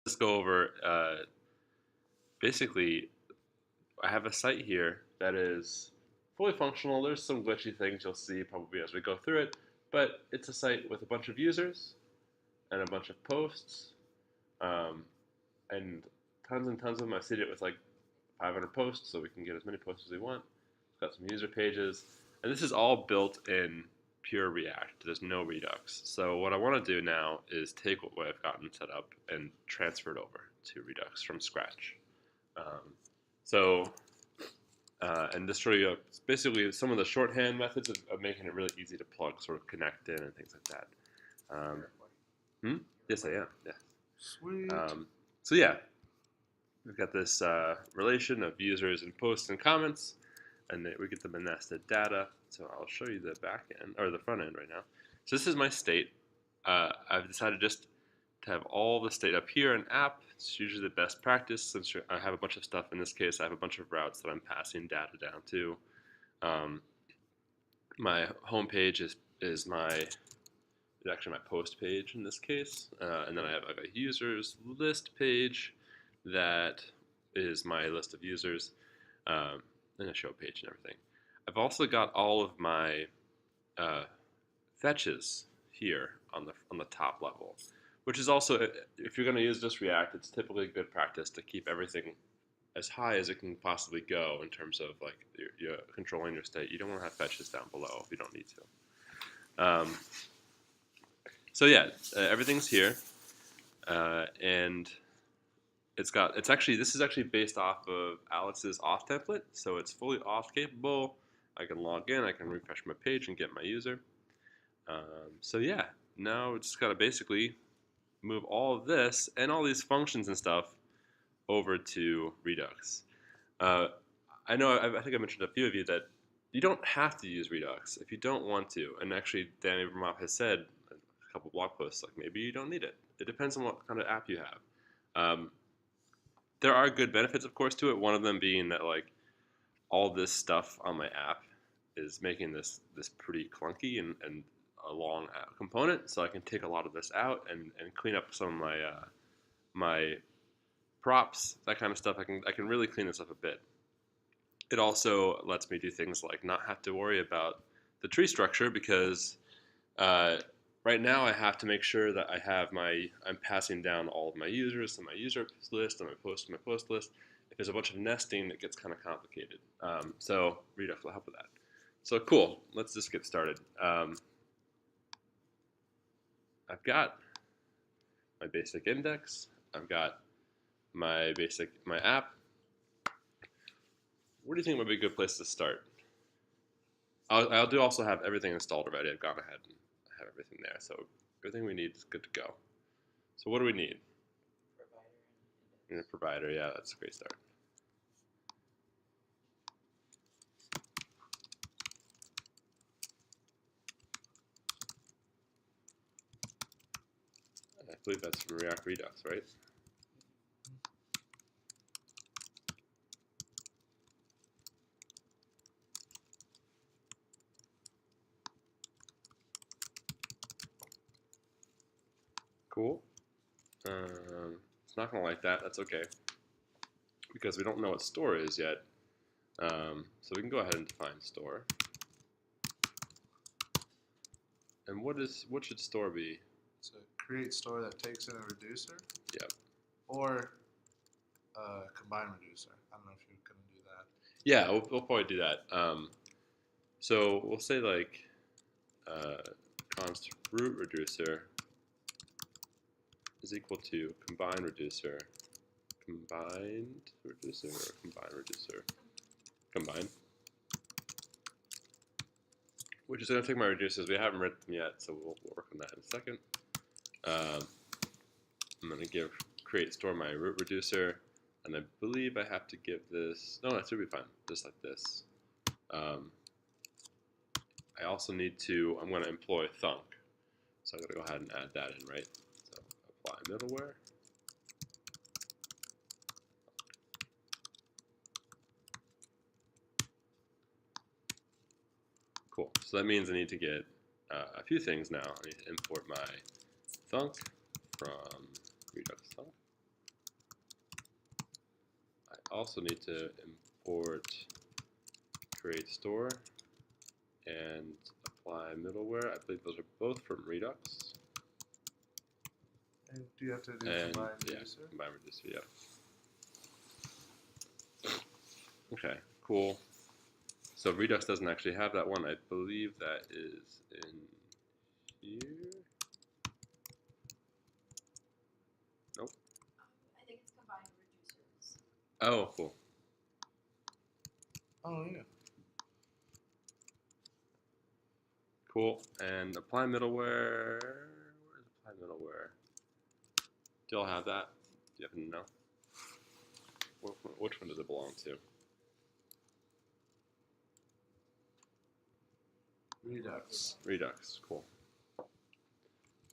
Let's go over basically I have a site here that is fully functional. There's some glitchy things you'll see probably as we go through it, but it's a site with a bunch of users and a bunch of posts um, and tons of them. I've seen it with like 500 posts, so we can get as many posts as we want. It's got some user pages, and this is all built in pure React. There's no Redux. So what I want to do now is take what I've gotten set up and transfer it over to Redux from scratch. Um, so and just show you basically some of the shorthand methods of making it really easy to plug, sort of connect in and things like that. Hmm? Yes, I am. Yeah. Sweet. So yeah, we've got this relation of users and posts and comments, and we get them in nested data. So I'll show you the back end or the front end right now. So this is my state. I've decided just to have all the state up here in app. It's usually the best practice since I have a bunch of stuff. In this case, I have a bunch of routes that I'm passing data down to. Um, my home page is actually my post page in this case, and then I have like a users list page that is my list of users, and a show page and everything. I've also got all of my fetches here on the top level, which is also, if you're going to use just React, it's typically good practice to keep everything as high as it can possibly go in terms of like you're controlling your state. You don't want to have fetches down below if you don't need to. So yeah, everything's here, and this is actually based off of Alex's auth template, so it's fully auth capable. I can log in, I can refresh my page and get my user. So yeah, now it's just got to basically move all of this and all these functions and stuff over to Redux. Uh, I think I mentioned to a few of you that you don't have to use Redux if you don't want to. And actually, Dan Abramov has said a couple blog posts like maybe you don't need it. It depends on what kind of app you have. There are good benefits, of course, to it. One of them being that like all this stuff on my app is making this pretty clunky and a long component, so I can take a lot of this out and clean up some of my props, that kind of stuff. I can really clean this up a bit. It also lets me do things like not have to worry about the tree structure because right now I have to make sure that I'm passing down all of my users to my user list and my post list. If there's a bunch of nesting, it gets kind of complicated. So Redux will help with that. So cool, let's just get started. I've got my basic index. I've got my app. Where do you think would be a good place to start? I'll do also have everything installed already. I've gone ahead and have everything there. So everything we need is good to go. So what do we need? Provider. Provider, yeah, that's a great start. I believe that's from React Redux, right? Cool. It's not going to like that. That's okay. Because we don't know what store is yet. So we can go ahead and define store. And what should store be? It's a create store that takes in a reducer. Yep. Or a combine reducer. I don't know if you can do that. Yeah, we'll probably do that. So we'll say like const root reducer is equal to combine reducer, combined reducer, or combine reducer, combine, which is going to take my reducers. We haven't written them yet, so we'll work on that in a second. I'm going to create store my root reducer, and I believe I have to give this, no, that should be fine, just like this. I also need to, I'm going to employ thunk. So I'm going to go ahead and add that in, right? So apply middleware. Cool. So that means I need to get a few things now. I need to import my thunk from Redux thunk. also need to import create store and apply middleware. I believe those are both from Redux. And do you have to do And combine yeah, reducer? combine reducer, yeah. Okay, cool. So Redux doesn't actually have that one. I believe that is in here. Nope. I think it's combined reducers. Oh, cool. Oh yeah. Cool. And apply middleware. Where's apply middleware? Do y'all have that? Do you happen to know? Which one does it belong to? Redux. Redux. Cool.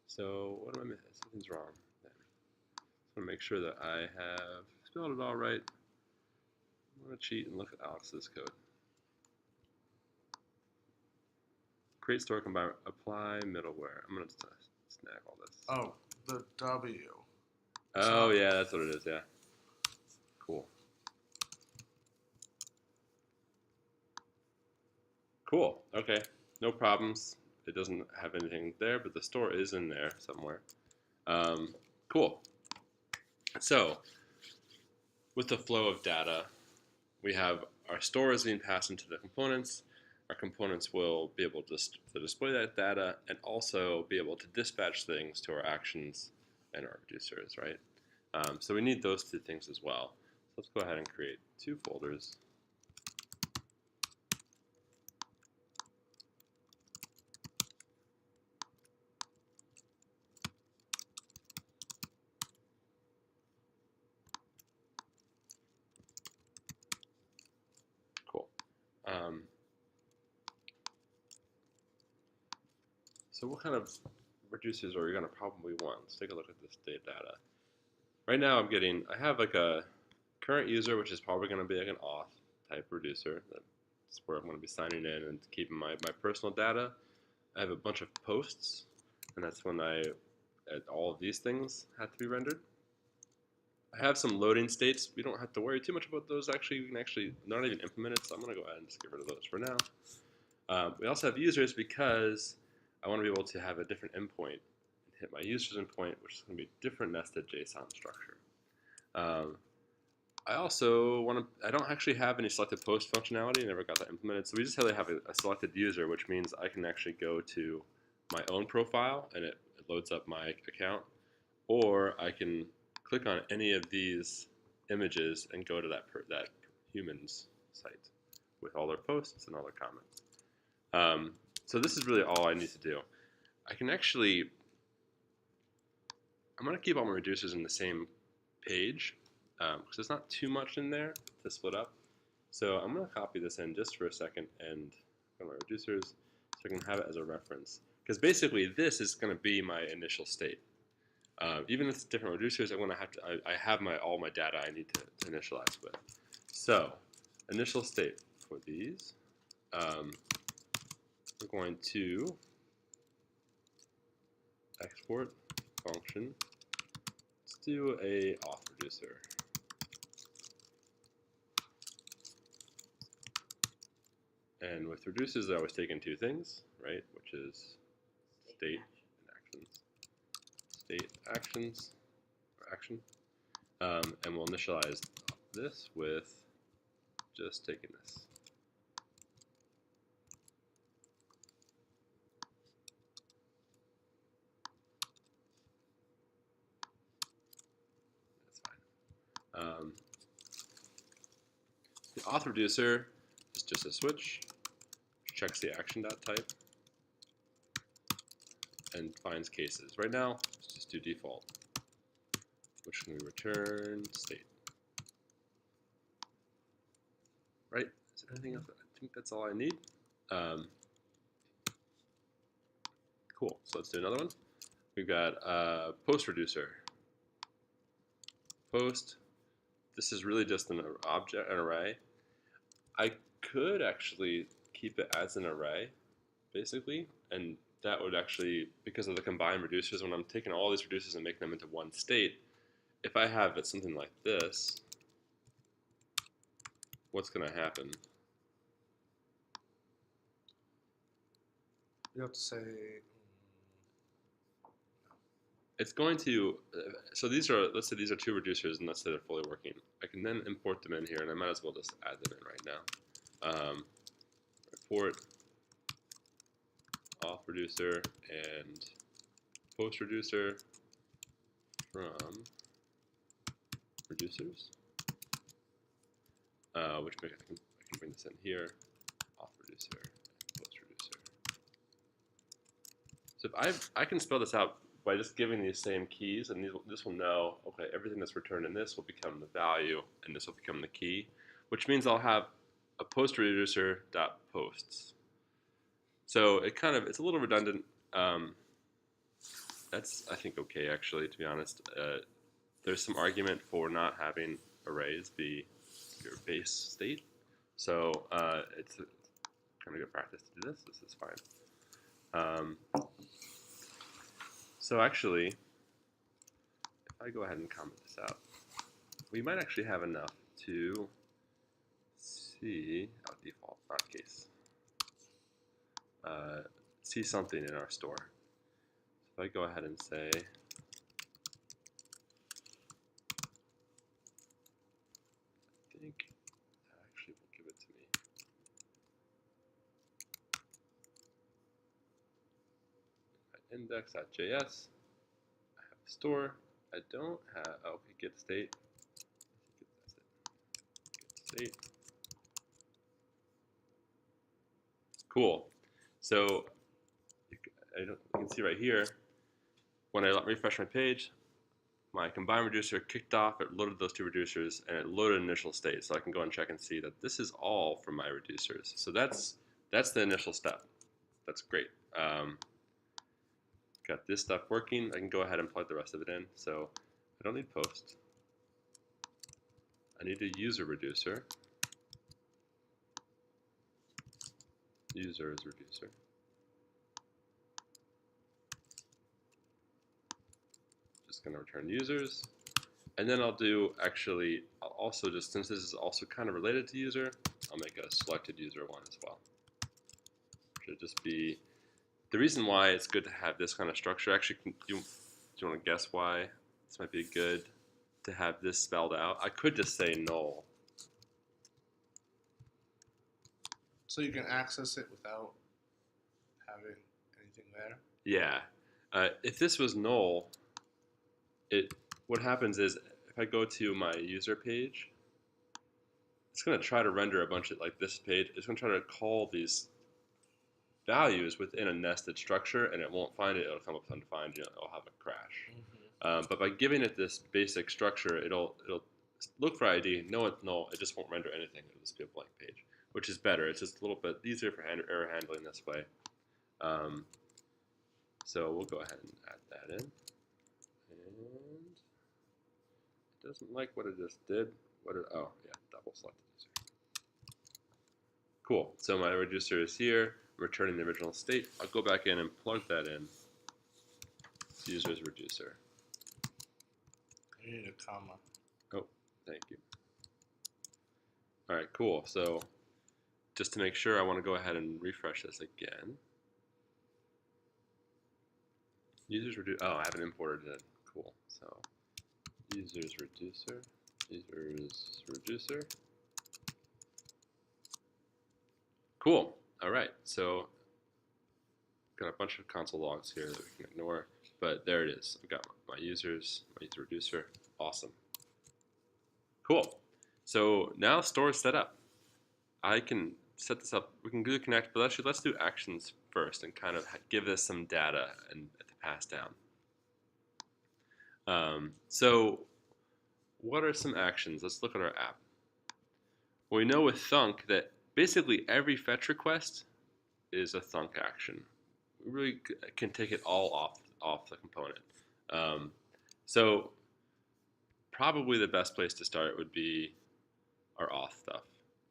So what am I missing? Something's wrong. Then. I want to make sure that I have spelled it all right. I'm going to cheat and look at Alex's code. Create store combine apply middleware. I'm going to snag all this. Oh, the W. Oh yeah, that's what it is. Yeah. Cool. Cool. Okay. No problems. It doesn't have anything there, but the store is in there somewhere. Cool. So, with the flow of data, we have our store is being passed into the components. Our components will be able to display that data and also be able to dispatch things to our actions and our reducers, right? So we need those two things as well. So let's go ahead and create two folders. Cool. So what kind of reducers are we going to probably want? Let's take a look at this data. Right now I have like a current user, which is probably going to be like an auth type reducer. That's where I'm going to be signing in and keeping my personal data. I have a bunch of posts, and that's when all of these things have to be rendered. I have some loading states. We don't have to worry too much about those. Actually, we can actually not even implement it, so I'm going to go ahead and just get rid of those for now. We also have users because I want to be able to have a different endpoint and hit my users endpoint, which is going to be a different nested JSON structure. I also I don't actually have any selected post functionality. I never got that implemented. So we just have a selected user, which means I can actually go to my own profile and it loads up my account. Or I can click on any of these images and go to that human's site with all their posts and all their comments. So this is really all I need to do. I can actually, I'm going to keep all my reducers in the same page because there's not too much in there to split up. So I'm going to copy this in just for a second and go to my reducers so I can have it as a reference. Because basically this is going to be my initial state. Even if it's different reducers, I have all my data I need to initialize with. So initial state for these, we're going to export function. Let's do a auth reducer. And with reducers, I always take in two things, right? Which is state and actions. State actions, or action. And we'll initialize this with just taking this. That's fine. The auth reducer is just a switch, checks the action.type, and finds cases. Right now, let's just do default, which can we return state. Right? Is there anything else? I think that's all I need. Cool. So let's do another one. We've got post reducer. Post. This is really just an array. I could actually keep it as an array, basically, and that would actually, because of the combined reducers, when I'm taking all these reducers and making them into one state, if I have it something like this, what's going to happen? You have to say. It's going to, so these are, let's say these are two reducers, and let's say they're fully working. I can then import them in here, and I might as well just add them in right now. Import auth reducer and post reducer from reducers, which I can bring this in here, auth reducer and post reducer. So if I can spell this out by just giving these same keys, and this will know, okay, everything that's returned in this will become the value, and this will become the key, which means I'll have a post reducer dot posts. So it's a little redundant. That's, I think, okay, actually, to be honest. There's some argument for not having arrays be your base state. So it's kind of good practice to do this. This is fine. So actually, if I go ahead and comment this out, we might actually have enough to see, default, not case, see something in our store. So if I go ahead and say, I think that actually will give it to me. Index.js, I have a store. I don't have, okay, get state. Get state. Cool. So you can see right here, when I refresh my page, my combine reducer kicked off, it loaded those two reducers, and it loaded initial state. So I can go and check and see that this is all from my reducers. So that's the initial step. That's great. Got this stuff working. I can go ahead and plug the rest of it in. So I don't need post. I need a user reducer. User is reducer. Just going to return users. And then I'll do, actually, I'll also just, since this is also kind of related to user, I'll make a selected user one as well. Should just be, the reason why it's good to have this kind of structure, actually, do you want to guess why this might be good to have this spelled out? I could just say null. So you can access it without having anything there? Yeah. If this was null, what happens is if I go to my user page, it's going to try to render a bunch of, like this page, it's going to try to call these values within a nested structure, and it won't find it. It'll come up with undefined, it'll have a crash. But by giving it this basic structure, it'll look for ID, know it's null, it just won't render anything. It'll just be a blank page, which is better. It's just a little bit easier for error handling this way. So we'll go ahead and add that in. And it doesn't like what it just did. Oh, yeah, double selected user. Cool. So my reducer is here, returning the original state. I'll go back in and plug that in. User's reducer. You need a comma. Oh, thank you. All right, cool. So just to make sure, I want to go ahead and refresh this again. Users reducer. Oh, I haven't imported it. Cool. So users reducer. Users reducer. Cool. All right. So got a bunch of console logs here that we can ignore, but there it is. I've got my users, my user reducer. Awesome. Cool. So now store is set up. I can set this up. We can do connect, but let's do actions first and kind of give this some data and to pass down. So what are some actions? Let's look at our app. Well, we know with Thunk that basically every fetch request is a Thunk action. We really can take it all off the component. So probably the best place to start would be our auth stuff,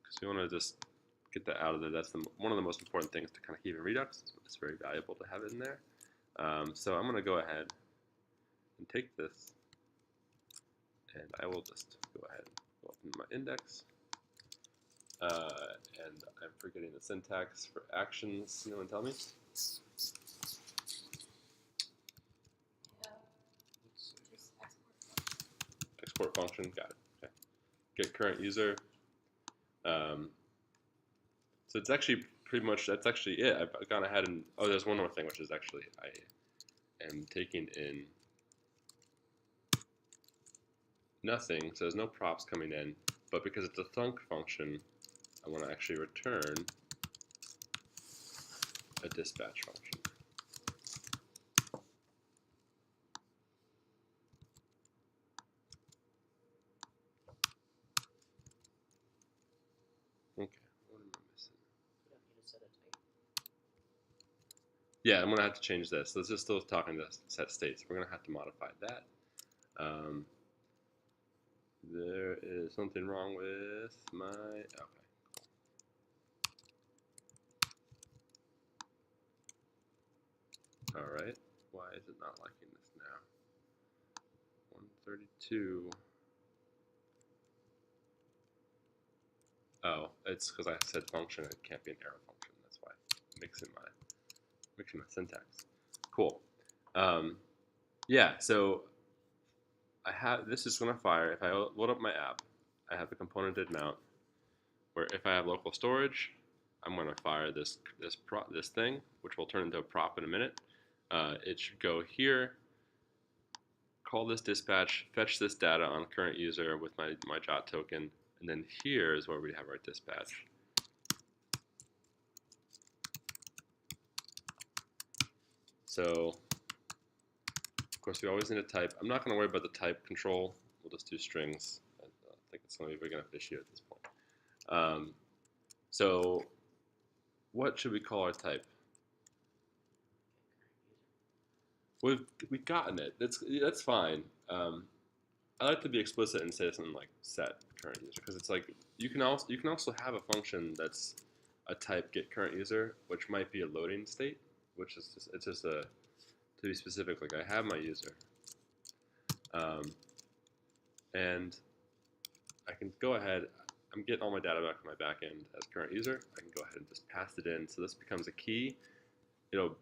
because we want to just get that out of there. That's one of the most important things to kind of keep in Redux. It's very valuable to have it in there. So I'm going to go ahead and take this, and I will just go ahead and open my index, and I'm forgetting the syntax for actions. Anyone tell me? Let's see. Just export. Export function. Got it. Okay. Get current user. So it's actually pretty much, that's actually it. I've gone ahead and, oh, there's one more thing, which is actually I am taking in nothing, so there's no props coming in, but because it's a thunk function, I want to actually return a dispatch function. Okay, what am I missing? You don't need to set a type. Yeah, I'm going to have to change this. This is still talking to set states. We're going to have to modify that. There is something wrong with my, okay. Alright, why is it not liking this now? 132. Oh, it's because I said function, it can't be an arrow function. That's why I'm mixing my syntax. Cool. Yeah, so I have, this is going to fire. If I load up my app, I have a componented mount where if I have local storage, I'm going to fire this thing, which will turn into a prop in a minute. It should go here, call this dispatch, fetch this data on current user with my jot token, and then here is where we have our dispatch. So, of course, we always need a type. I'm not going to worry about the type control. We'll just do strings. I think it's going to be a big enough issue at this point. So, what should we call our type? We've gotten it. That's fine. I like to be explicit and say something like set current user, because it's like you can also have a function that's a type get current user, which might be a loading state, which is it's just a, to be specific, like I have my user, and I can go ahead. I'm getting all my data back from my backend as current user. I can go ahead and just pass it in. So this becomes a key. It'll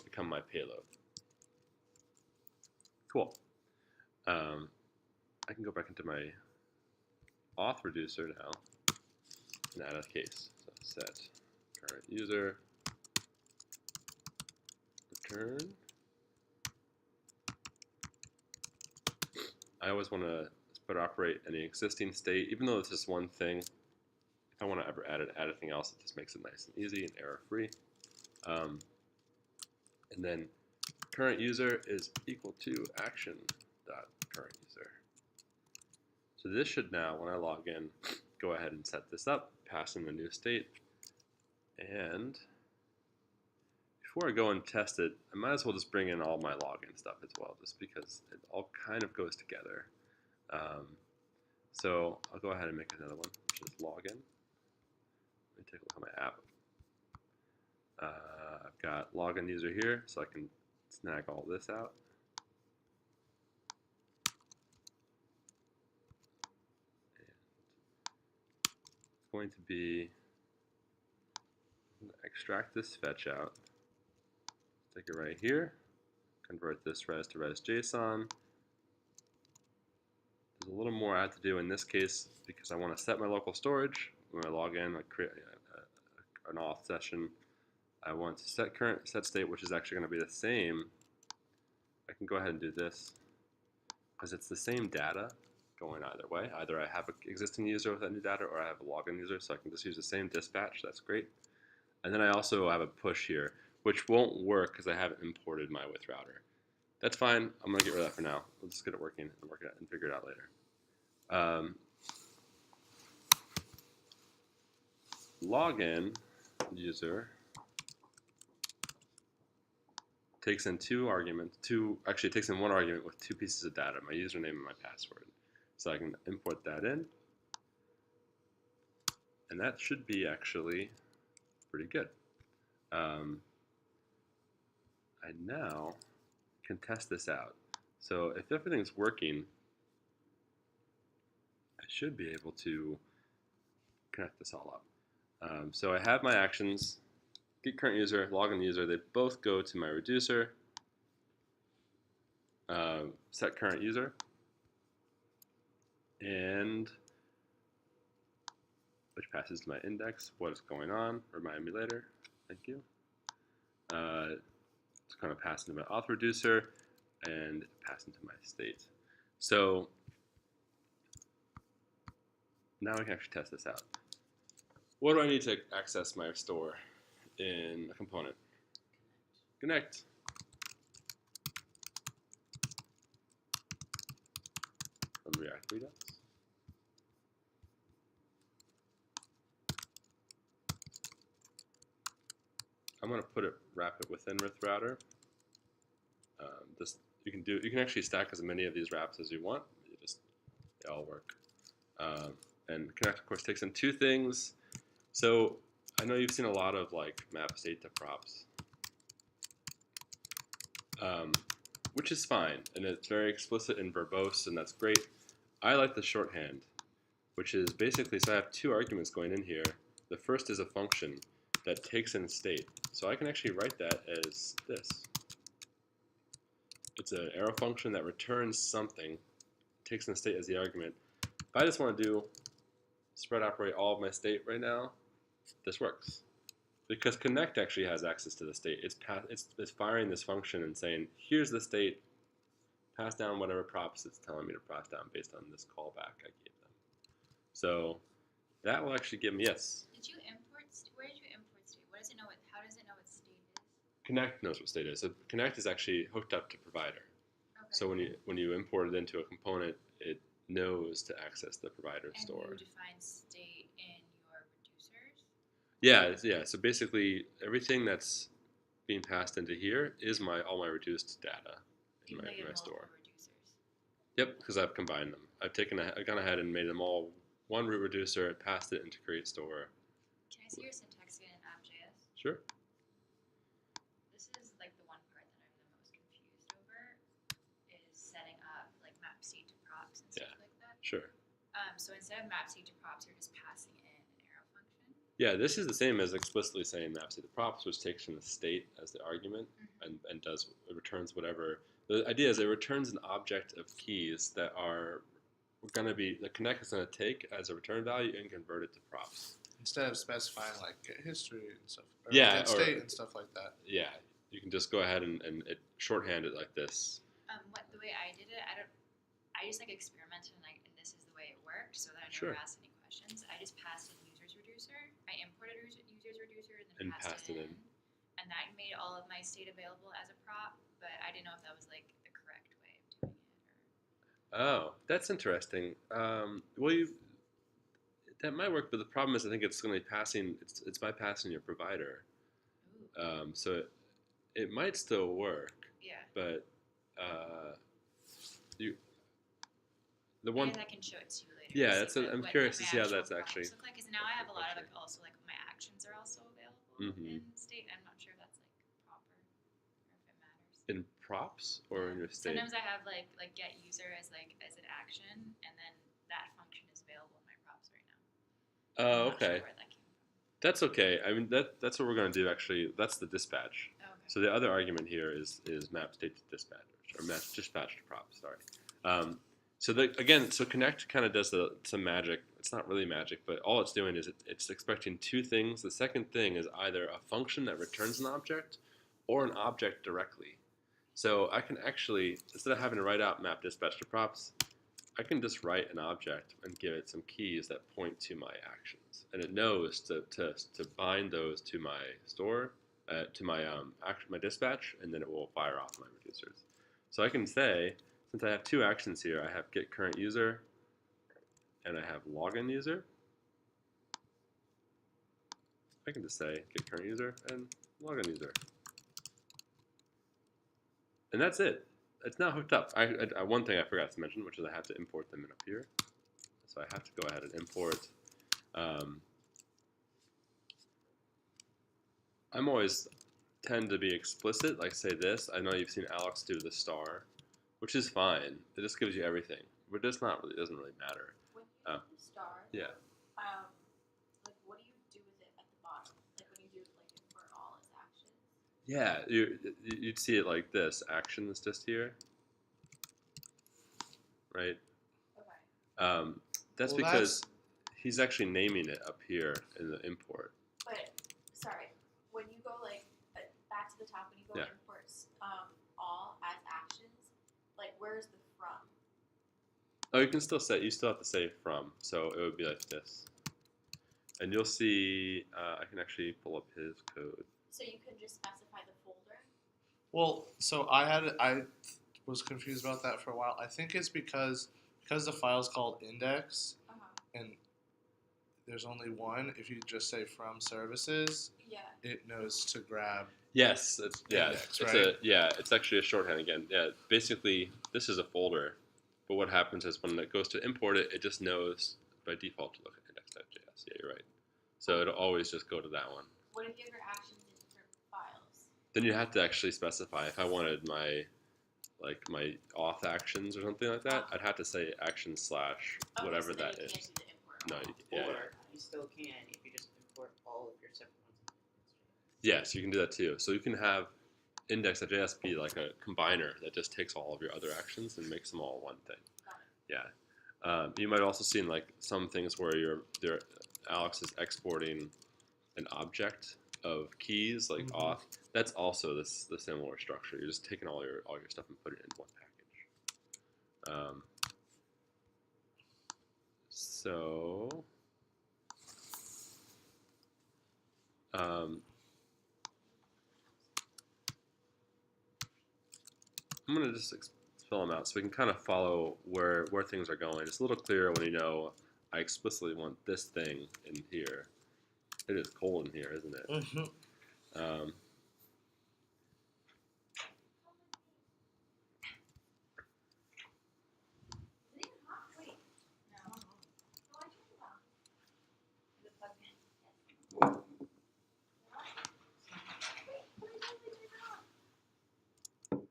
become my payload. Cool. I can go back into my auth reducer now and add a case. So set current user return. I always want to spread operate any existing state, even though it's just one thing. If I want to ever add anything else, it just makes it nice and easy and error free. And then current user is equal to action dot current user. So this should now, when I log in, go ahead and set this up, pass in the new state, and before I go and test it, I might as well just bring in all my login stuff as well, just because it all kind of goes together. So I'll go ahead and make another one, which is login. Let me take a look at my app. I've got login user here, so I can snag all this out. And it's going to be, I'm going to extract this fetch out, stick it right here, convert this res to res JSON. There's a little more I have to do in this case because I want to set my local storage. When I log in, I create an auth session. I want to set current set state, which is actually going to be the same. I can go ahead and do this because it's the same data going either way. Either I have an existing user with that new data or I have a login user, so I can just use the same dispatch. That's great. And then I also have a push here, which won't work because I haven't imported my with router. That's fine. I'm going to get rid of that for now. We'll just get it working and work it out and figure it out later. Login user takes in actually it takes in one argument with two pieces of data, my username and my password. So I can import that in. And that should be actually pretty good. I now can test this out. So if everything's working, I should be able to connect this all up. So I have my actions, get current user, login user. They both go to my reducer, set current user, and which passes to my index what is going on. Remind me later. Thank you. It's going to pass into my auth reducer and pass into my state. So now we can actually test this out. What do I need to access my store in a component? Connect. From React Redux. I'm going to wrap it within with router. You can actually stack as many of these wraps as you want. They all work. And connect, of course, takes in two things. So I know you've seen a lot of like map state to props, which is fine, and it's very explicit and verbose, and that's great. I like the shorthand, which is basically, so I have two arguments going in here. The first is a function that takes in state. So I can actually write that as this. It's an arrow function that returns something, takes in the state as the argument. If I just want to do spread operate all of my state right now, this works. Because connect actually has access to the state. It's firing this function and saying, here's the state, pass down whatever props it's telling me to pass down based on this callback I gave them. So that will actually give me, yes. Did you import? Where did you import state? What does it know? How does it know what state is? Connect knows what state is. So connect is actually hooked up to provider. Okay. So when you import it into a component, it knows to access the provider store. And you define state in your reducers? Yeah. So basically, everything that's being passed into here is all my reduced data in my store. Reducers. Yep, because I've combined them. I've gone ahead and made them all one root reducer, passed it into create store. Can I see your syntax again in app.js? Sure. This is like the one part that I'm the most confused over, is setting up like map state to props and stuff like that. Sure. So instead of map state to props, you're just passing in an arrow function. Yeah, this is the same as explicitly saying map state to props, which takes in the state as the argument and returns whatever. The idea is it returns an object of keys that are going to be, the connect is going to take as a return value and convert it to props. Instead of specifying like get history and stuff, or get state and stuff like that. Yeah, you can just go ahead and it shorthand it like this. The way I did it, I just like experimented and this is the way it worked, so that I never asked any questions. I just passed in users reducer. I imported users reducer and then passed it in, and that made all of my state available as a prop. But I didn't know if that was like the correct way of doing it. Oh, that's interesting. That might work, but the problem is I think it's going to be it's bypassing your provider. So it might still work. Yeah. But Maybe I can show it to you later. Yeah, I'm curious to see how that's actually. Look like, because now I have a lot of also like my actions are also available in state. I'm not sure if that's like proper or if it matters. In props or in your state? Sometimes I have like get user as an action, and then that function is available in my props right now. Oh, okay. Sure where that came from. That's okay. I mean that's what we're going to do actually. That's the dispatch. Oh, okay. So the other argument here is map state to dispatch or map dispatch to props. Sorry. So connect kind of does some magic. It's not really magic, but all it's doing is it's expecting two things. The second thing is either a function that returns an object or an object directly. So I can actually, instead of having to write out map dispatch to props, I can just write an object and give it some keys that point to my actions, and it knows to bind those to my store, to my my dispatch, and then it will fire off my reducers. So I can say, since I have two actions here, I have get current user, and I have login user. I can just say get current user and login user. And that's it. It's now hooked up. One thing I forgot to mention, which is I have to import them in up here. So I have to go ahead and import. I'm always tend to be explicit, like say this. I know you've seen Alex do the star, which is fine. It just gives you everything, but it doesn't really matter. When you do the star, yeah. Yeah, you'd see it like this. Action is just here, right? Okay. That's Well, because he's actually naming it up here in the import. But sorry, when you go like back to the top, when you go Yeah. imports all as actions, like where's the from? Oh, you can still say, you still have to say from, so it would be like this. And you'll see, I can actually pull up his code. So you can just specify the folder. Well, so I was confused about that for a while. I think it's because the file's called index and there's only one. If you just say from services, Yeah. it knows to grab. Yes, Index, it's right? it's actually a shorthand again. Yeah, basically this is a folder, but what happens is when it goes to import it, it just knows by default to look at index.js. Yeah, you're right. So it'll always just go to that one. What if you have your actions in different files? Then you have to actually specify. If I wanted my auth actions or something like that, I'd have to say action slash whatever so then that you is. can't do the import. No, Or you still can if you just import all of your separate ones. Yes, you can do that too. So you can have index.js be like a combiner that just takes all of your other actions and makes them all one thing. Yeah. You might also see in like some things where Alex is exporting an object of keys like auth. That's also the similar structure. You're just taking all your stuff and put it in one package. I'm gonna just fill them out so we can kind of follow where things are going. It's a little clearer when you know I explicitly want this thing in here. It is cold in here, isn't it? Mm-hmm. Is it even hot? Wait. No. No, I turned it on. Is it plugged in? Yes. Wait, what did I turn it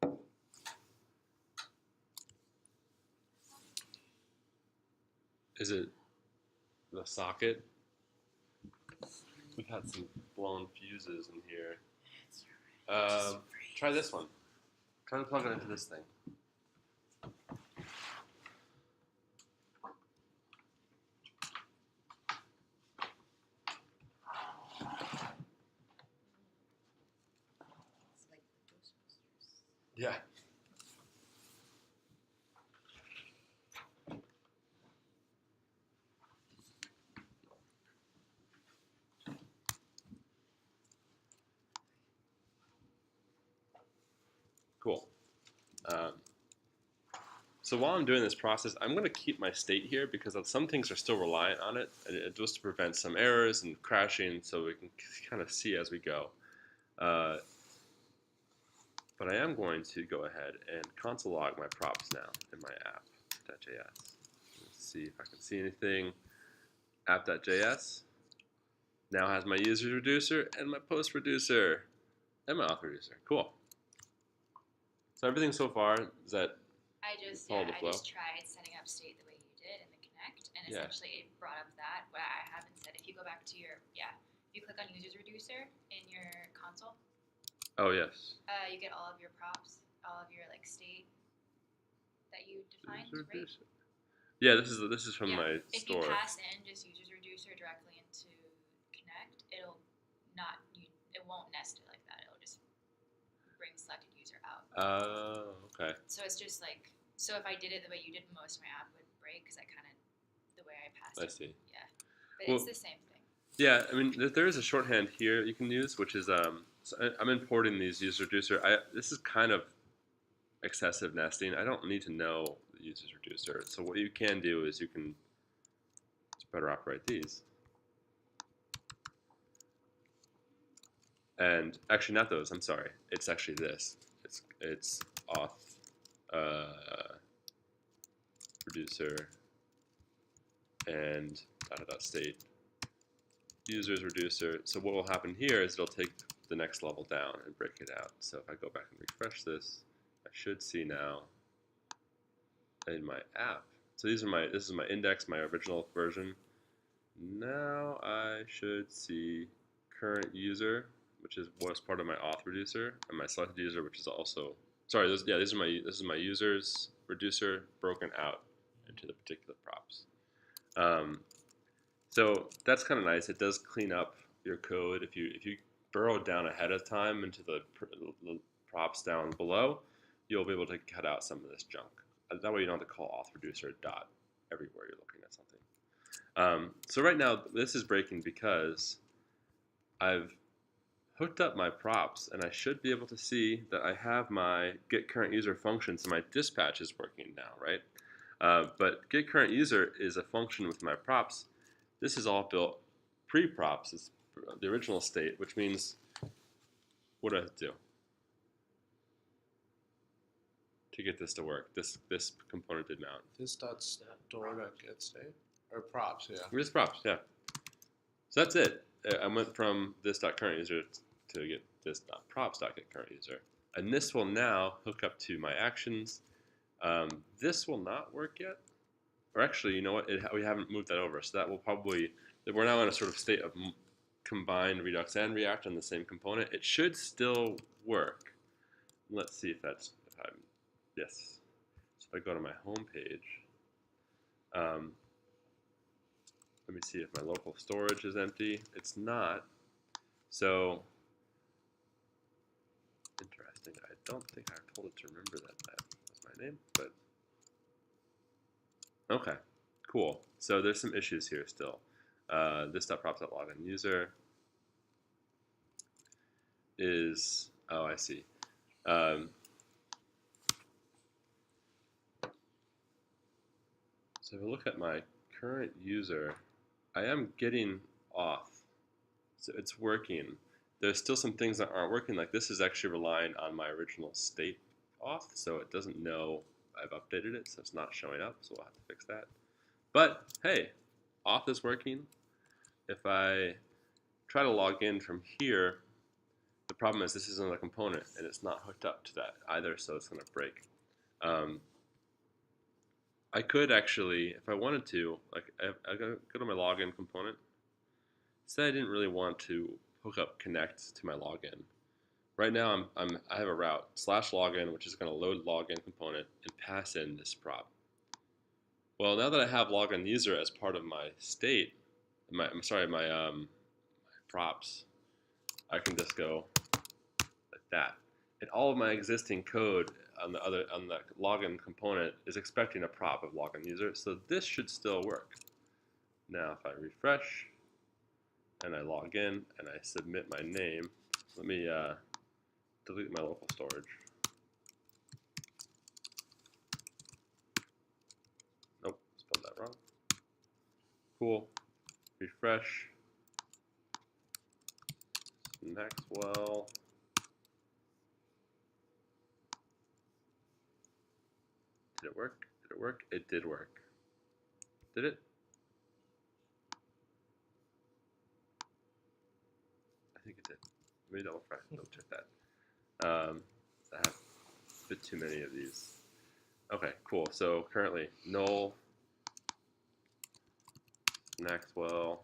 on? Is it the socket? We've had some blown fuses in here. Try this one. Try to plug it into this thing. It's like the Ghostbusters. Yeah. Cool. So while I'm doing this process, I'm going to keep my state here because some things are still reliant on it, and just to prevent some errors and crashing, so we can kind of see as we go. But I am going to go ahead and console log my props now in my app.js. Let's see if I can see anything. App.js now has my users reducer and my post reducer and my auth reducer. Cool. So everything so far is that I just Follow the flow. tried setting up state the way you did in the connect, and Yeah. essentially it brought up that what I haven't said. If you go back to your if you click on users reducer in your console, oh yes. you get all of your props, all of your like state that you defined, User right? reducer. Yeah, this is from Yeah. my If store. you pass in just users reducer directly into connect, it won't nest it like that. It'll just bring selected user out. Oh, okay. So it's just like, so if I did it the way you did, most of my app would break because I kind of, the way I passed I it. see. Yeah. But Well, it's the same thing. Yeah, I mean, there is a shorthand here you can use, which is so I'm importing these user reducer. This is kind of excessive nesting. I don't need to know the users reducer. So what you can do is you can just better operate these. And actually, not those. I'm sorry. It's actually this. It's auth reducer and state users reducer. So what will happen here is it'll take the next level down and break it out. So if I go back and refresh this, I should see now in my app. So this is my index, my original version. Now I should see current user, which was part of my auth reducer, and my selected user, which is also sorry. This is my users reducer broken out into the particular props. So that's kind of nice. It does clean up your code if you burrow down ahead of time into the props down below. You'll be able to cut out some of this junk. That way you don't have to call auth reducer dot everywhere you're looking at something. So right now this is breaking because I've hooked up my props, and I should be able to see that I have my get current user function, so my dispatch is working now, right? But get current user is a function with my props. This is all built pre-props. It's the original state, which means what do I have to do to get this to work? This component did not. This dot store dot get state or props, yeah. Just props, yeah. So that's it. I went from this dot current user to get this dot props dot get current user, and this will now hook up to my actions. This will not work yet, or actually, you know what? We haven't moved that over, so that will probably. We're now in a sort of state of combined Redux and React on the same component. It should still work. Let's see if that's. Yes. So if I go to my home page, let me see if my local storage is empty. It's not. So interesting. I don't think I told it to remember that was my name, but okay, cool. So there's some issues here still. This .props.login user is, oh, I see. So if I look at my current user, I am getting auth. So it's working. There's still some things that aren't working, like this is actually relying on my original state auth, so it doesn't know I've updated it, so it's not showing up, so we'll have to fix that. But hey, auth is working. If I try to log in from here, the problem is this isn't a component and it's not hooked up to that either, so it's going to break. I could actually, if I wanted to, like I go to my login component. Say I didn't really want to hook up connect to my login. Right now I have a route /login, which is going to load login component and pass in this prop. Well, now that I have login user as part of my state, my props, I can just go like that. And all of my existing code on the login component is expecting a prop of login user, so this should still work. Now if I refresh and I log in and I submit my name, let me delete my local storage. Nope, spelled that wrong. Cool. Refresh. Maxwell. Did it work? Did it work? It did work. Did it? I think it did. Let me double check that. I have a bit too many of these. Okay, cool. So currently null Maxwell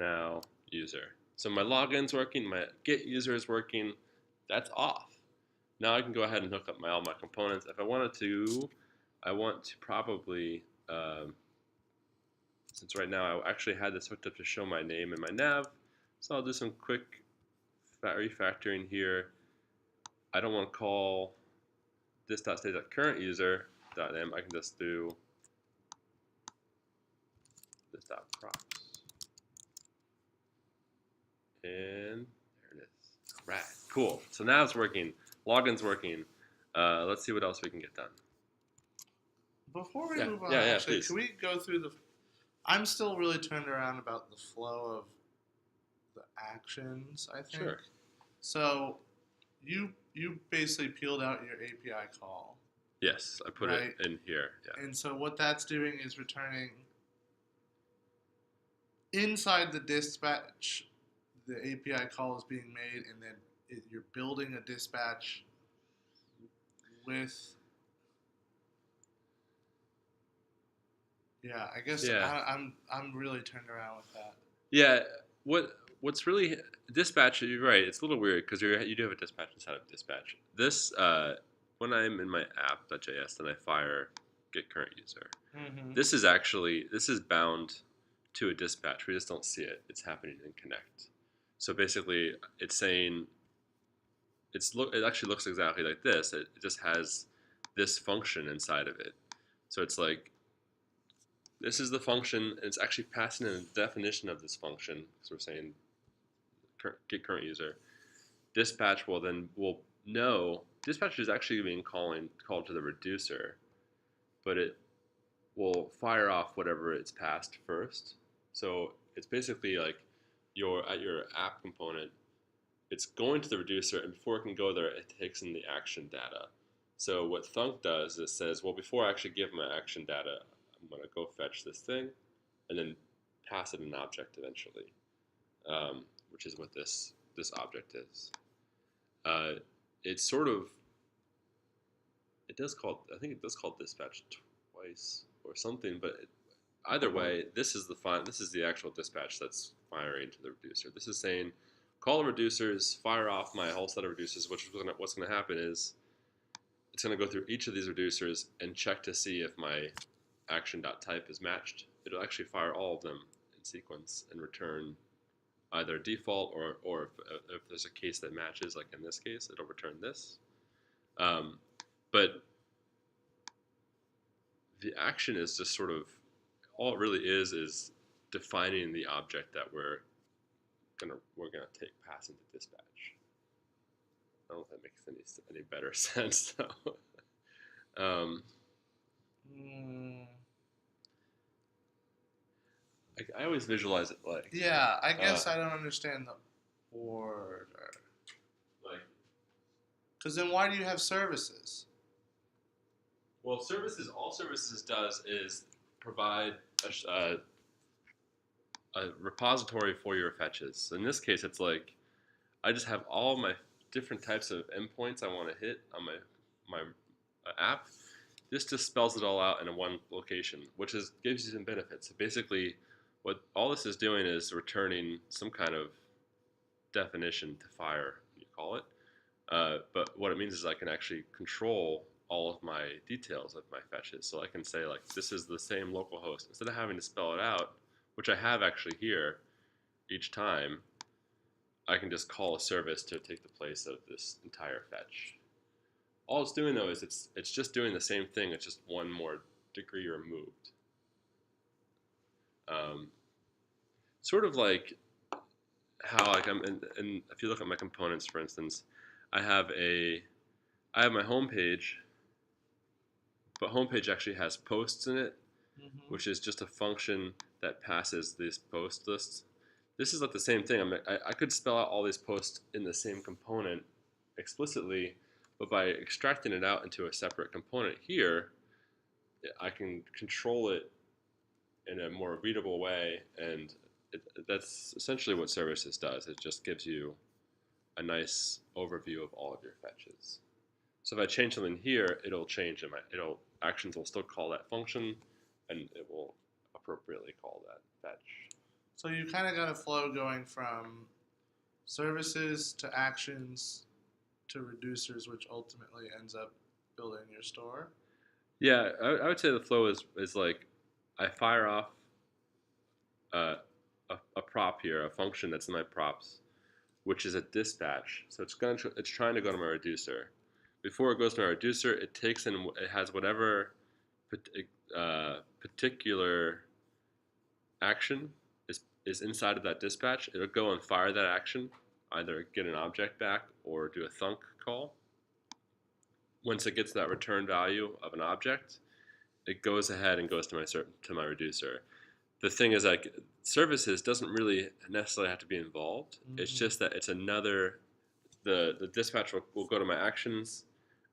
now user. So my login's working, my get user is working. That's off. Now I can go ahead and hook up all my components. If I wanted to, I want to probably, since right now I actually had this hooked up to show my name and my nav, so I'll do some quick refactoring here. I don't want to call this.state.current user.m. I can just do this.props. And there it is. All right, cool. So now it's working. Login's working. Let's see what else we can get done. Before we move on, actually, can we go through the... I'm still really turned around about the flow of the actions, I think. Sure. So you basically peeled out your API call. Yes, I put it in here. Yeah. And so what that's doing is returning inside the dispatch, the API call is being made, and then you're building a dispatch with... Yeah, I guess I'm really turned around with that. Yeah, what's really dispatch? You're right. It's a little weird because you do have a dispatch inside of dispatch. This when I'm in my app.js, then I fire get current user. Mm-hmm. This is bound to a dispatch. We just don't see it. It's happening in connect. So basically, it's saying it actually looks exactly like this. It just has this function inside of it. So it's like this is the function. And it's actually passing in a definition of this function. So we're saying get current user. Dispatch will know dispatch is actually being called to the reducer, but it will fire off whatever it's passed first. So it's basically like at your app component, it's going to the reducer, and before it can go there, it takes in the action data. So what Thunk does is it says, well, before I actually give my action data, I'm going to go fetch this thing, and then pass it an object eventually, which is what this object is. It's sort of I think it does call dispatch twice or something, but either way, this is the actual dispatch that's firing to the reducer. This is saying call the reducers, fire off my whole set of reducers, what's going to happen is it's going to go through each of these reducers and check to see if my action.type is matched. It'll actually fire all of them in sequence and return either default or if there's a case that matches, like in this case, it'll return this. But the action is just sort of all it really is defining the object that we're gonna take pass into dispatch. I don't know if that makes any better sense though. I always visualize it like Yeah, I guess I don't understand the order. like Because then why do you have services? well, all services does is provide a repository for your fetches. In this case, it's like I just have all my different types of endpoints I want to hit on my app. This just spells it all out in one location, which gives you some benefits. So basically, what all this is doing is returning some kind of definition to fire, you call it. But what it means is I can actually control all of my details of my fetches. So I can say like this is the same localhost instead of having to spell it out, which I have actually here each time. I can just call a service to take the place of this entire fetch. All it's doing though is it's just doing the same thing. It's just one more degree removed. Sort of like how like I'm and if you look at my components, for instance, I have my home page, but homepage actually has posts in it, which is just a function that passes these post lists. This is like the same thing. I could spell out all these posts in the same component explicitly, but by extracting it out into a separate component here, I can control it in a more readable way, and that's essentially what services does. It just gives you a nice overview of all of your fetches. So if I change something here, it'll change, actions will still call that function, and it will appropriately call that fetch. So you kind of got a flow going from services to actions to reducers, which ultimately ends up building your store. Yeah, I would say the flow is like I fire off a prop here, a function that's in my props, which is a dispatch. So it's trying to go to my reducer. Before it goes to my reducer, it has whatever particular action is inside of that dispatch. It'll go and fire that action, either get an object back or do a thunk call. Once it gets that return value of an object, it goes ahead and goes to my reducer. The thing is, like, services doesn't really necessarily have to be involved. It's just that it's another. The dispatch will go to my actions,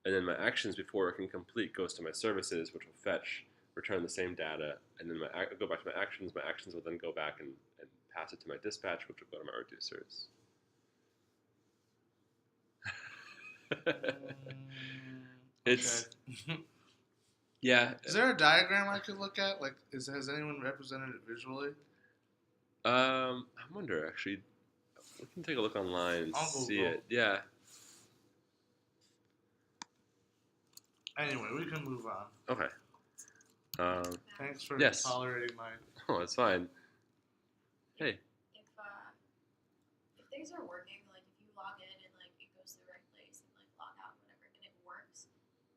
and then my actions before it can complete goes to my services, which will fetch, return the same data, and then go back to my actions. My actions will then go back and pass it to my dispatch, which will go to my reducers. It's yeah. Is there a diagram I could look at? Like, has anyone represented it visually? I wonder actually. We can take a look online and I'll see Google. it. Yeah. Anyway, we can move on. Okay. Thanks for Yes. tolerating my. Oh, it's fine. Hey. If things are working, like if you log in and like it goes to the right place and like log out whatever, and it works,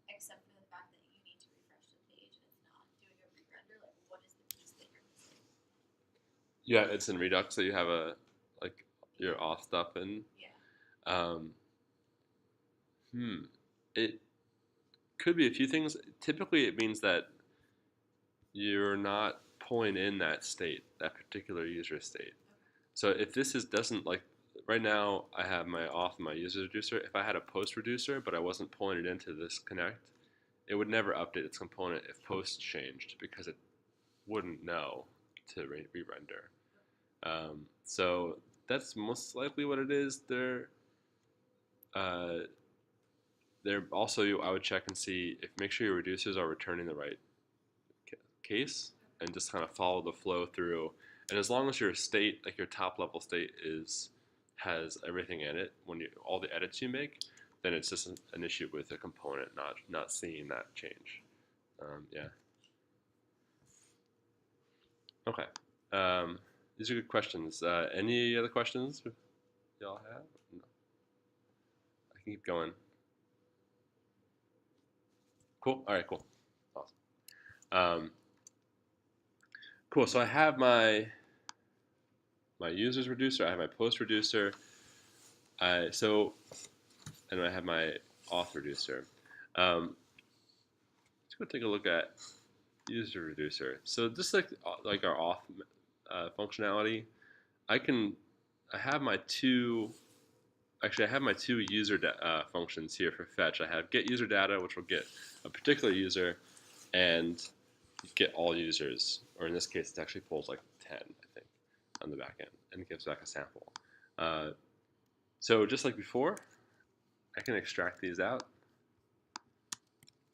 except for the fact that you need to refresh the page and it's not doing a re-render, like what is the piece that you're missing? Yeah, it's in Redux, so you have a like your auth stuff in. Yeah. Um, It could be a few things. Typically, it means that you're not pulling in that state, that particular user state. So if this doesn't like right now, I have my auth and my user reducer. If I had a post reducer, but I wasn't pulling it into this connect, it would never update its component if post changed because it wouldn't know to re-render. So that's most likely what it is. Uh, they're also, I would check and see if make sure your reducers are returning the right case and just kind of follow the flow through. And as long as your state, like your top level state, has everything in it when all the edits you make, then it's just an issue with the component not seeing that change. Yeah. Okay. These are good questions. Any other questions y'all have? No. I can keep going. Cool. All right. Cool. Awesome. Cool. So I have my users reducer. I have my post reducer. And I have my auth reducer. Let's go take a look at user reducer. So just like our auth functionality, I have my two user functions here for fetch. I have get user data, which will get a particular user, and get all users, or in this case, it actually pulls like 10, I think, on the back end, and it gives back a sample. So just like before, I can extract these out.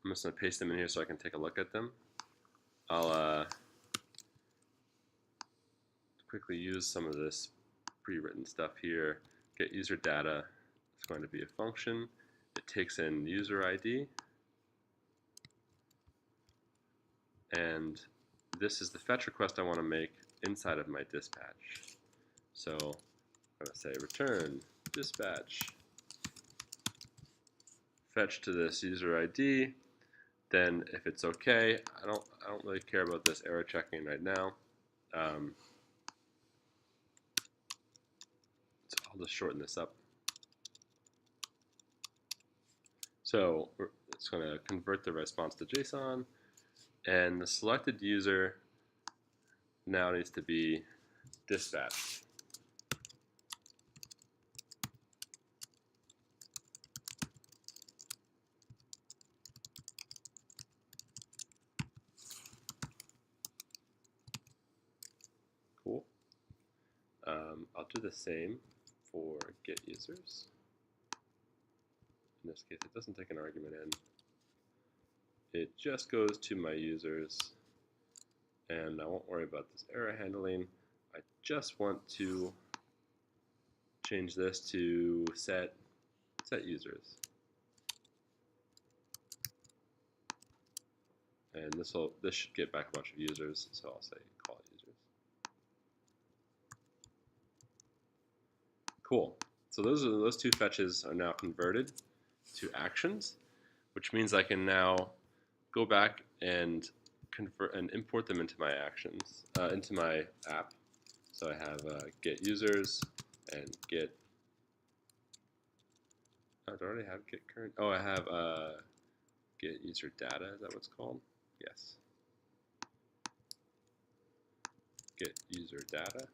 I'm just going to paste them in here so I can take a look at them. I'll quickly use some of this pre-written stuff here. Get user data is going to be a function. It takes in user ID. And this is the fetch request I want to make inside of my dispatch. So I'm going to say return dispatch fetch to this user ID. Then if it's okay, I don't really care about this error checking right now. So I'll just shorten this up. So it's going to convert the response to JSON, and the selected user now needs to be dispatched. Cool. I'll do the same for get users. In this case, it doesn't take an argument in. It just goes to my users, and I won't worry about this error handling. I just want to change this to set users. And this should get back a bunch of users, so I'll say call users. Cool. So those two fetches are now converted to actions, which means I can now go back and convert and import them into my actions, into my app. So I have get users and get. Oh, do I already have get current? Oh, I have get user data. Is that what it's called? Yes. Get user data.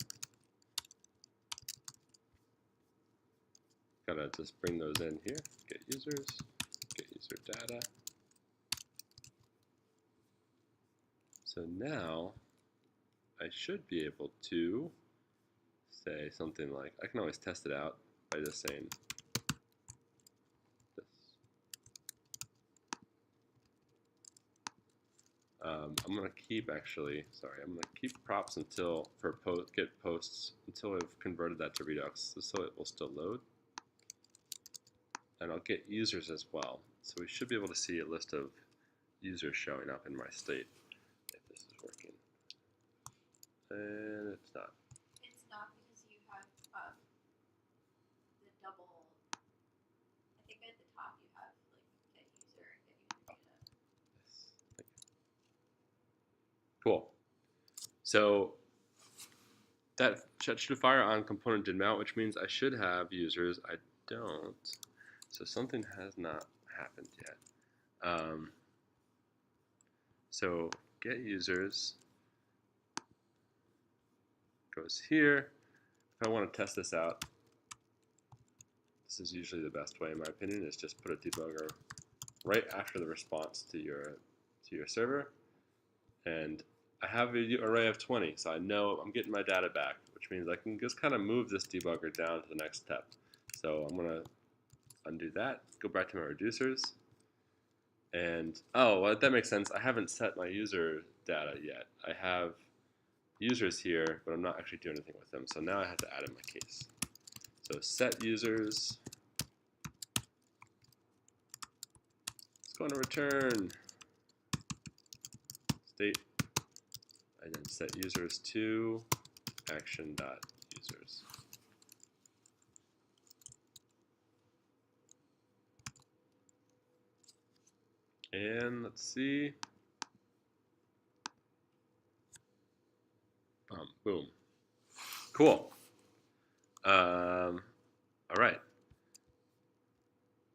Gotta just bring those in here. Get users, get user data. So now I should be able to say something like, I can always test it out by just saying this. I'm gonna keep I'm gonna keep props until get posts until I've converted that to redux, so it will still load. And I'll get users as well. So we should be able to see a list of users showing up in my state if this is working. And it's not. It's not because you have the double. I think at the top you have like get user and get user data. Yes. Cool. So that should fire on component did mount, which means I should have users. I don't. So something has not happened yet. So get users goes here. If I want to test this out, this is usually the best way in my opinion, is just put a debugger right after the response to your server. And I have an array of 20, so I know I'm getting my data back, which means I can just kind of move this debugger down to the next step. So I'm going to undo that, go back to my reducers, and oh, well, that makes sense. I haven't set my user data yet. I have users here, but I'm not actually doing anything with them. So now I have to add in my case. So set users. It's going to return state, and then set users to action.users. And let's see. Boom. Cool. All right.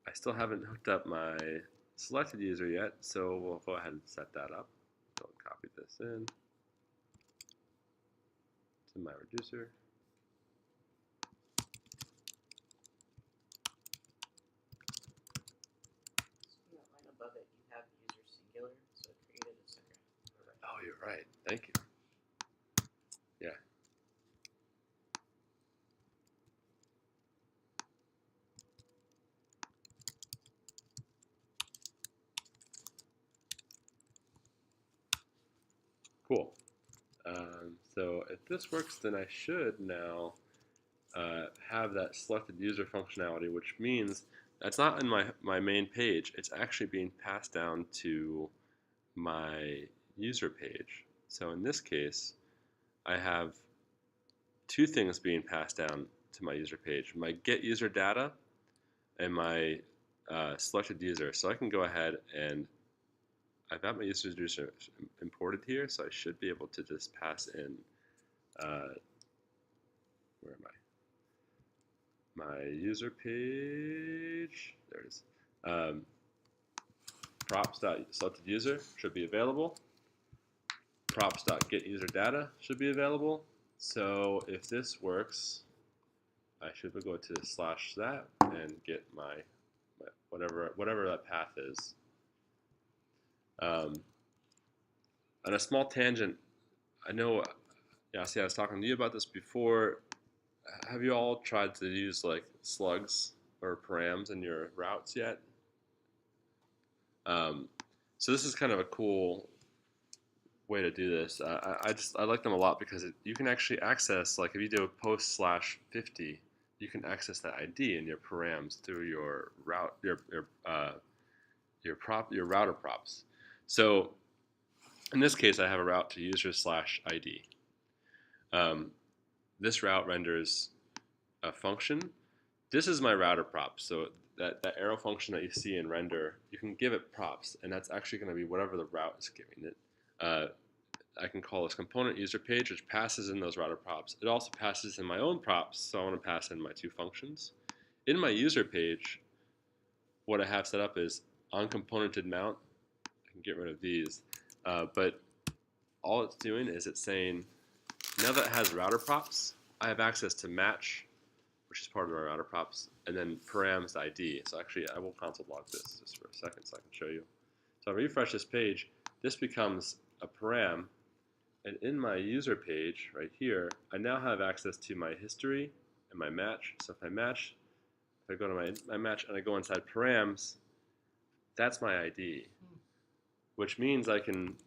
I still haven't hooked up my selected user yet, so we'll go ahead and set that up. So I'll copy this in to my reducer. In that line above it, you have user singular, so it created a second. Oh, you're right. Thank you. Yeah. Cool. So if this works, then I should now have that selected user functionality, which means that's not in my main page. It's actually being passed down to my user page. So in this case, I have two things being passed down to my user page: my get user data and my selected user. So I can go ahead and I've got my user reducer imported here, so I should be able to just pass in, where am I? My user page, there it is. Props.selectedUser should be available. Props.getUserData should be available. So if this works, I should go to /that and get my whatever that path is. On a small tangent, I know, Yasi, I was talking to you about this before. Have you all tried to use like slugs or params in your routes yet? So this is kind of a cool way to do this. I like them a lot because you can actually access, like if you do a post/50, you can access that ID in your params through your route, your router props. So in this case, I have a route to user/ID. This route renders a function. This is my router prop. So that arrow function that you see in render, you can give it props, and that's actually going to be whatever the route is giving it. I can call this component user page, which passes in those router props. It also passes in my own props, so I want to pass in my two functions. In my user page, what I have set up is on componented mount. I can get rid of these, but all it's doing is it's saying, now that it has router props, I have access to match, which is part of our router props, and then params ID. So actually, I will console log this just for a second so I can show you. So I refresh this page. This becomes a param, and in my user page right here, I now have access to my history and my match. So if I match, if I go to my match and I go inside params, that's my ID, which means I can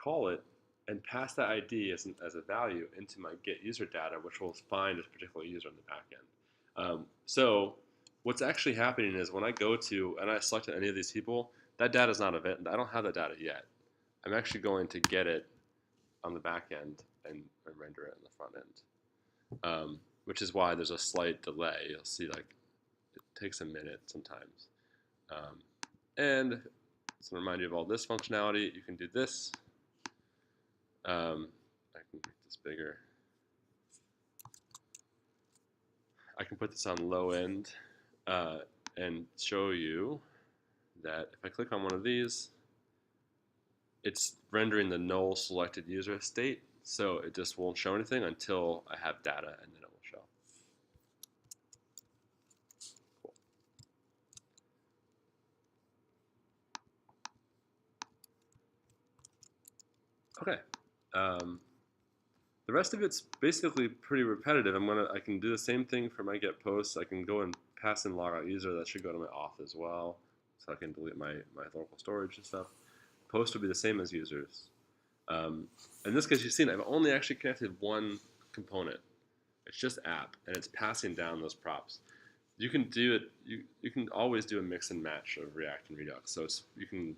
call it and pass that ID as a value into my get user data, which will find this particular user on the back end. So what's actually happening is when I go to and I selected any of these people, that data is not available. I don't have that data yet. I'm actually going to get it on the back end and render it on the front end, which is why there's a slight delay. You'll see like it takes a minute sometimes. And to remind you of all this functionality, you can do this. I can make this bigger. I can put this on low end and show you that if I click on one of these, it's rendering the null selected user state, so it just won't show anything until I have data, and then it will show. Cool. Okay. The rest of it's basically pretty repetitive. I can do the same thing for my get posts. I can go and pass in logout user. That should go to my auth as well, so I can delete my local storage and stuff. Post would be the same as users. In this case, you've seen I've only actually connected one component. It's just app, and it's passing down those props. You can do it. You can always do a mix and match of React and Redux. So you can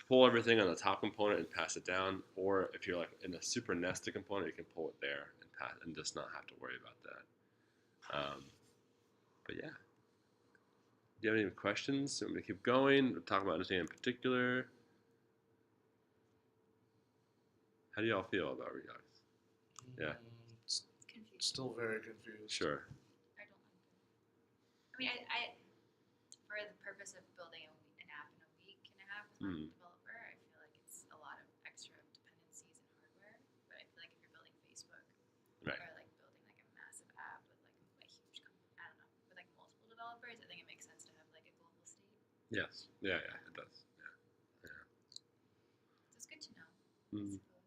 pull everything on the top component and pass it down, or if you're like in a super nested component, you can pull it there and pass, and just not have to worry about that. But yeah, do you have any questions? Do you want me to keep going? Or talk about anything in particular? How do y'all feel about Redux? Yeah. Confused. Still very confused. Sure. I don't like it. I mean, I for the purpose of building an app in a week and a half with my developer, I feel like it's a lot of extra dependencies and hardware. But I feel like if you're building Facebook, Right. or like building like a massive app with like a huge company, I don't know, with like multiple developers, I think it makes sense to have like a global state. Yes. Yeah, it does. Yeah. So it's good to know. Mm. I suppose.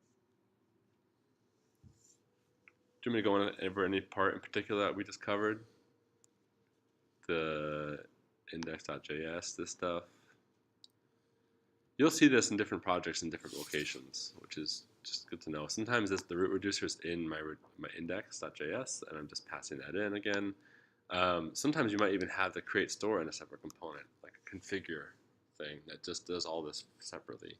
Do you want me to go on over any part in particular that we just covered? The index.js, this stuff. You'll see this in different projects in different locations, which is just good to know. Sometimes the root reducer is in my index.js, and I'm just passing that in again. Sometimes you might even have the create store in a separate component, like a configure thing that just does all this separately.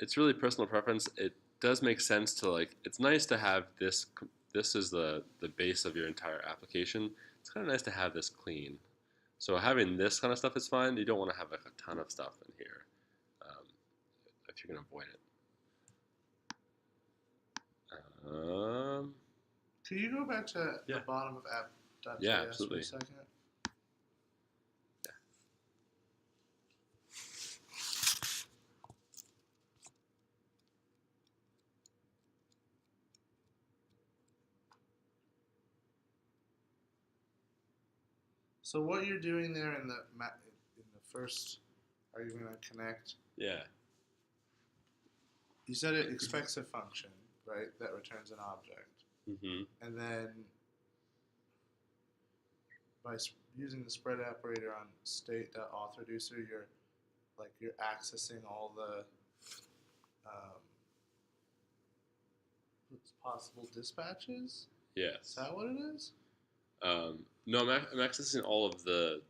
It's really personal preference. It does make sense to like. It's nice to have this. This is the base of your entire application. It's kind of nice to have this clean. So having this kind of stuff is fine. You don't want to have like a ton of stuff in here if you can avoid it. Can you go back to Yeah. the bottom of app.js Yeah, for absolutely. a second? Yeah. So what you're doing there in the first, are you going to connect? Yeah. You said it expects a function, right, that returns an object. Mm-hmm. And then by using the spread operator on state.authReducer, you're accessing all the possible dispatches. Yes. Is that what it is? No, I'm accessing all of the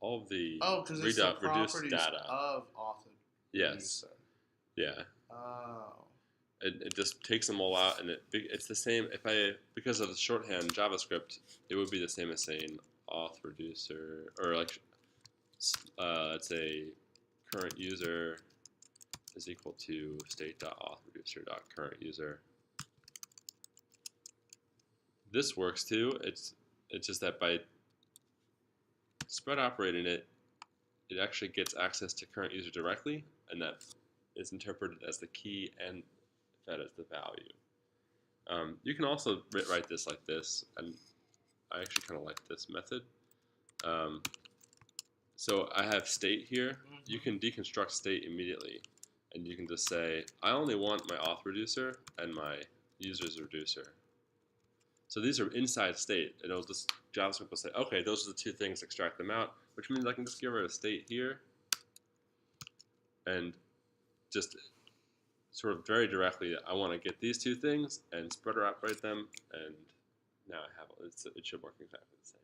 because it's the reduced properties data. of author. Yes. Yeah. Oh. It just takes them all out, and it's the same. Because of the shorthand JavaScript, it would be the same as saying auth reducer, or like let's say current user is equal to state.authReducer.current user. This works too. It's just that by spread operating it actually gets access to current user directly, and that is interpreted as the key and fed as the value. You can also write this like this, and I actually kind of like this method. So I have state here. Mm-hmm. You can deconstruct state immediately, and you can just say, I only want my auth reducer and my users reducer. So these are inside state. It'll just, JavaScript will say, okay, those are the two things, extract them out, which means I can just give her a state here and just sort of very directly, I want to get these two things and spreader operate them, and now I have it should work exactly the same.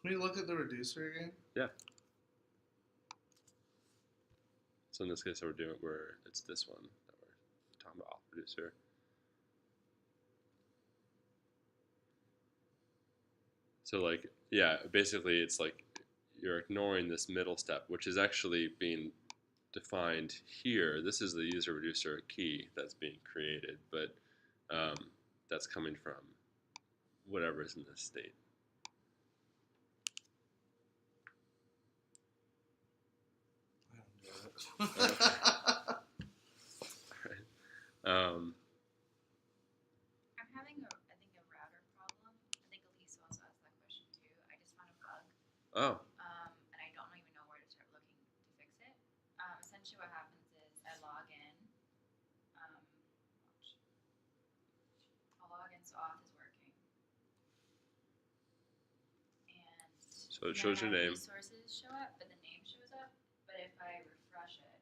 Can we look at the reducer again? Yeah. So in this case, it's this one that we're talking about, auth reducer. So like, yeah, basically it's like you're ignoring this middle step, which is actually being defined here. This is the user reducer key that's being created, but that's coming from whatever is in this state. I don't get it. Um, I'm having I think a router problem. I think Elise also asked that question too. I just found a bug. oh, And I don't even know where to start looking to fix it. Essentially, what happens is I log in. Watch. I'll log in, so auth is working, and so it shows your my name. resources show up, but the name shows up. But if I refresh it,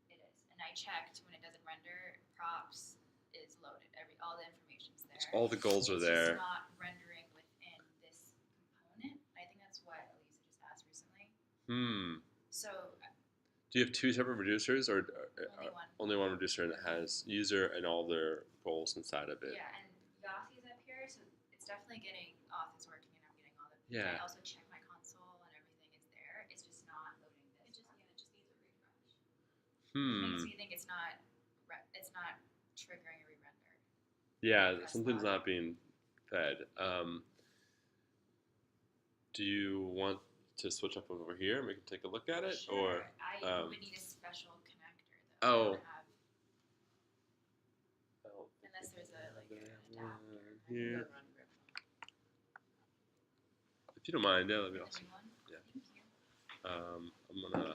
it is. And I checked when it doesn't render. Props is loaded. All the information's there. So all the goals are It's there. just not rendering within this component. I think that's what Elisa just asked recently. So Do you have two separate reducers, or only one. only one reducer, and it has user and all their goals inside of it? Yeah, and Yassi's up here, so it's definitely getting auth is working, and I'm getting all the. Yeah. I also check my console, and everything is there. It's just not loading this. It just needs a refresh. It makes me think it's not triggering a re-render. Yeah, Press something's log. not being fed. Do you want to switch up over here and we can take a look at it? Sure. Or I would need a special connector though. Oh. I don't have, oh, unless there's an adapter. here. Run grip. If you don't mind, yeah, that'd be The awesome. new one? Yeah. Thank you. I'm gonna